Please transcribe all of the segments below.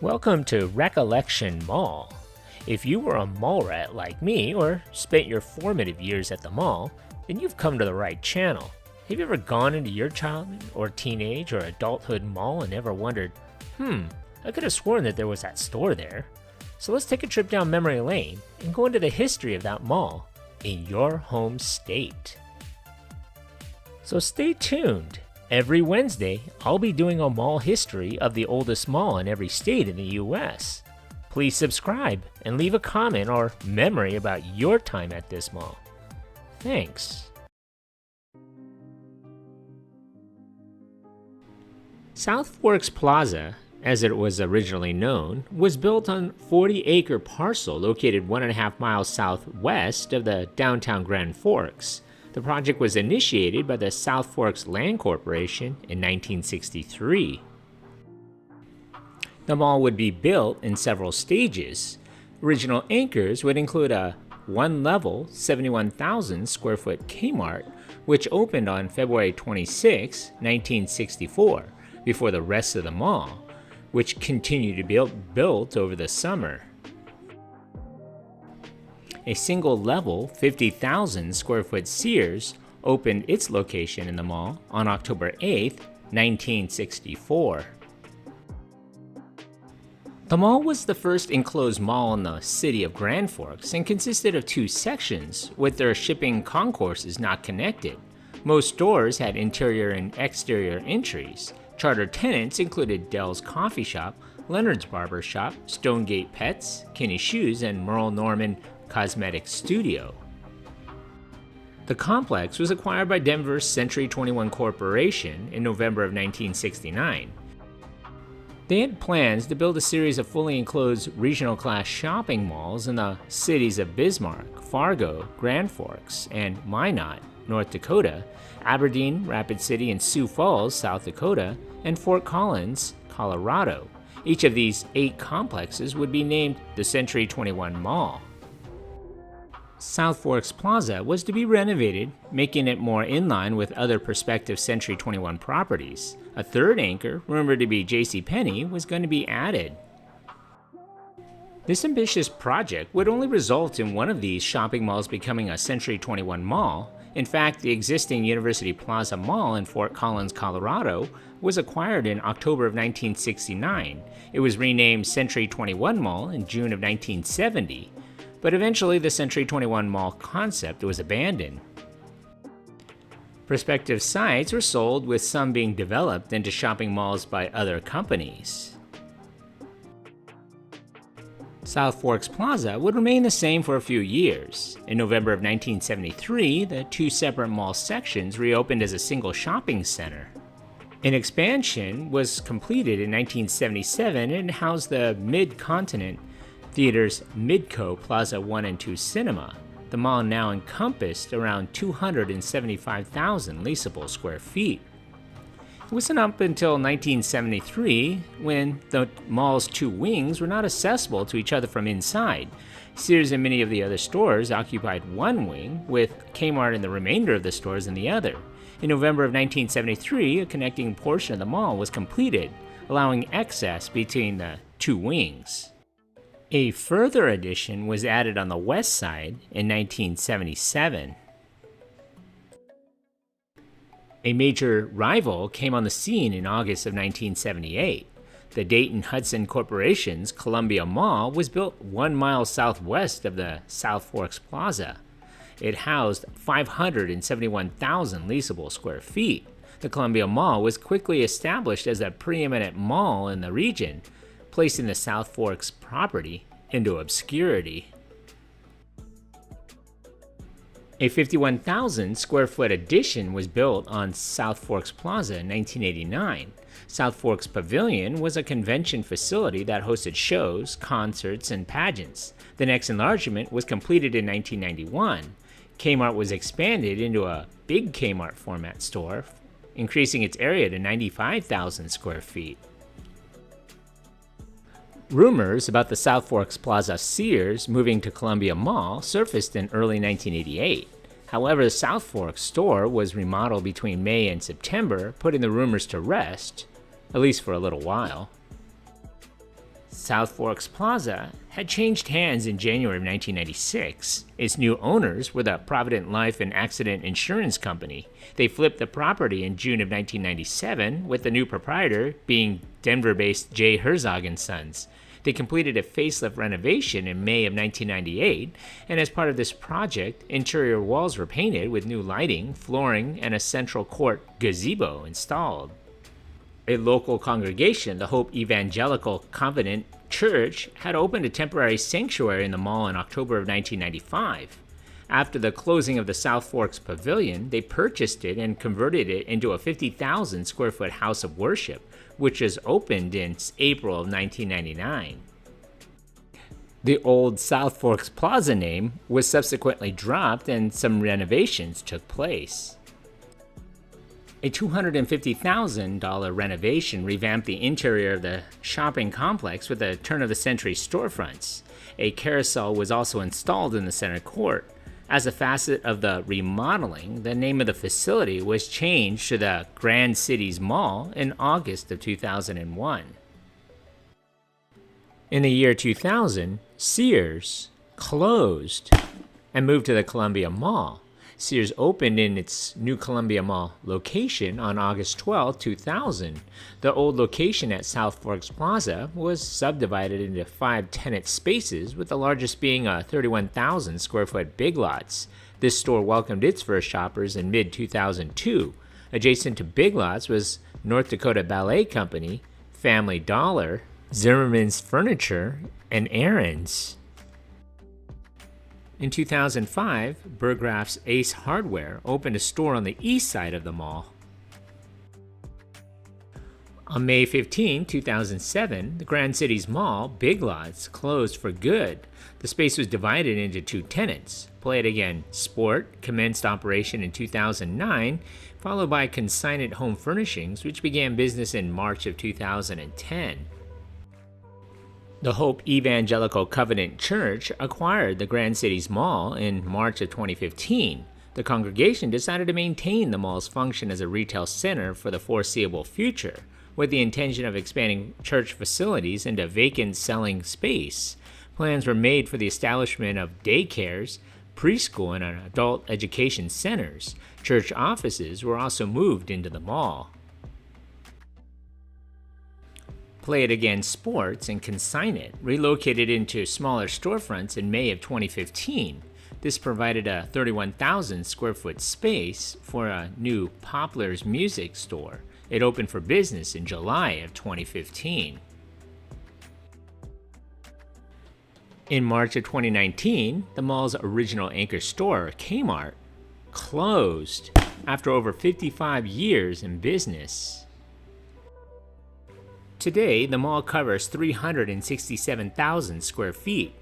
Welcome to Recollection Mall. If you were a mall rat like me or spent your formative years at the mall, then you've come to the right channel. Have you ever gone into your childhood or teenage or adulthood mall and ever wondered, I could have sworn that there was that store there? So let's take a trip down memory lane and go into the history of that mall in your home state. So stay tuned. Every Wednesday, I'll be doing a mall history of the oldest mall in every state in the US. Please subscribe and leave a comment or memory about your time at this mall. Thanks. South Forks Plaza, as it was originally known, was built on a 40-acre parcel located 1.5 miles southwest of the downtown Grand Forks. The project was initiated by the South Forks Land Corporation in 1963. The mall would be built in several stages. Original anchors would include a one-level, 71,000 square foot Kmart, which opened on February 26, 1964, before the rest of the mall, which continued to be built over the summer. A single-level, 50,000 square foot Sears opened its location in the mall on October 8, 1964. The mall was the first enclosed mall in the city of Grand Forks and consisted of two sections, with their shipping concourses not connected. Most stores had interior and exterior entries. Charter tenants included Dell's Coffee Shop, Leonard's Barber Shop, Stonegate Pets, Kenny Shoes, and Merle Norman Cosmetic Studio. The complex was acquired by Denver's Century 21 Corporation in November of 1969. They had plans to build a series of fully enclosed regional class shopping malls in the cities of Bismarck, Fargo, Grand Forks, and Minot, North Dakota, Aberdeen, Rapid City, and Sioux Falls, South Dakota, and Fort Collins, Colorado. Each of these 8 complexes would be named the Century 21 Mall. South Forks Plaza was to be renovated, making it more in line with other prospective Century 21 properties. A third anchor, rumored to be JCPenney, was going to be added. This ambitious project would only result in one of these shopping malls becoming a Century 21 mall. In fact, the existing University Plaza Mall in Fort Collins, Colorado, was acquired in October of 1969. It was renamed Century 21 Mall in June of 1970. But eventually the Century 21 Mall concept was abandoned. Prospective sites were sold, with some being developed into shopping malls by other companies. South Forks Plaza would remain the same for a few years. In November of 1973, the 2 separate mall sections reopened as a single shopping center. An expansion was completed in 1977 and housed the Mid-Continent Theater's Midco Plaza 1 and 2 cinema. The mall now encompassed around 275,000 leasable square feet. It wasn't up until 1973 when the mall's 2 wings were not accessible to each other from inside. Sears and many of the other stores occupied one wing, with Kmart and the remainder of the stores in the other. In November of 1973, a connecting portion of the mall was completed, allowing access between the 2 wings. A further addition was added on the west side in 1977. A major rival came on the scene in August of 1978. The Dayton-Hudson Corporation's Columbia Mall was built 1 mile southwest of the South Forks Plaza. It housed 571,000 leasable square feet. The Columbia Mall was quickly established as a preeminent mall in the region, placing the South Forks property into obscurity. A 51,000 square foot addition was built on South Forks Plaza in 1989. South Forks Pavilion was a convention facility that hosted shows, concerts, and pageants. The next enlargement was completed in 1991. Kmart was expanded into a big Kmart format store, increasing its area to 95,000 square feet. Rumors about the South Forks Plaza Sears moving to Columbia Mall surfaced in early 1988. However, the South Forks store was remodeled between May and September, putting the rumors to rest, at least for a little while. South Forks Plaza had changed hands in January of 1996. Its new owners were the Provident Life and Accident Insurance Company. They flipped the property in June of 1997, with the new proprietor being Denver-based J. Herzog & Sons. They completed a facelift renovation in May of 1998, and as part of this project, interior walls were painted with new lighting, flooring, and a central court gazebo installed. A local congregation, the Hope Evangelical Covenant Church, had opened a temporary sanctuary in the mall in October of 1995. After the closing of the South Forks Pavilion, they purchased it and converted it into a 50,000 square foot house of worship, which was opened in April of 1999. The old South Forks Plaza name was subsequently dropped and some renovations took place. A $250,000 renovation revamped the interior of the shopping complex with a turn-of-the-century storefronts. A carousel was also installed in the center court. As a facet of the remodeling, the name of the facility was changed to the Grand Cities Mall in August of 2001. In the year 2000, Sears closed and moved to the Columbia Mall. Sears opened in its new Columbia Mall location on August 12, 2000. The old location at South Forks Plaza was subdivided into 5 tenant spaces, with the largest being a 31,000 square foot Big Lots. This store welcomed its first shoppers in mid-2002. Adjacent to Big Lots was North Dakota Ballet Company, Family Dollar, Zimmerman's Furniture, and Aaron's. In 2005, Burgraff's Ace Hardware opened a store on the east side of the mall. On May 15, 2007, the Grand Cities Mall, Big Lots, closed for good. The space was divided into 2 tenants. Play It Again Sport commenced operation in 2009, followed by Consignment Home Furnishings, which began business in March of 2010. The Hope Evangelical Covenant Church acquired the Grand Cities Mall in March of 2015. The congregation decided to maintain the mall's function as a retail center for the foreseeable future, with the intention of expanding church facilities into vacant selling space. Plans were made for the establishment of daycares, preschool, and adult education centers. Church offices were also moved into the mall. Play It Again Sports and Consignment relocated into smaller storefronts in May of 2015. This provided a 31,000 square foot space for a new Poplar's Music store. It opened for business in July of 2015. In March of 2019, the mall's original anchor store, Kmart, closed after over 55 years in business. Today, the mall covers 367,000 square feet.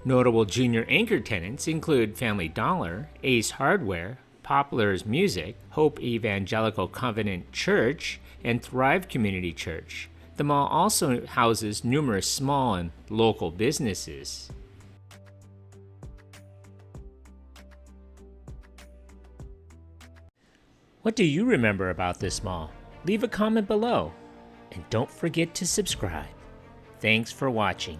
Notable junior anchor tenants include Family Dollar, Ace Hardware, Poplar's Music, Hope Evangelical Covenant Church, and Thrive Community Church. The mall also houses numerous small and local businesses. What do you remember about this mall? Leave a comment below. And don't forget to subscribe. Thanks for watching.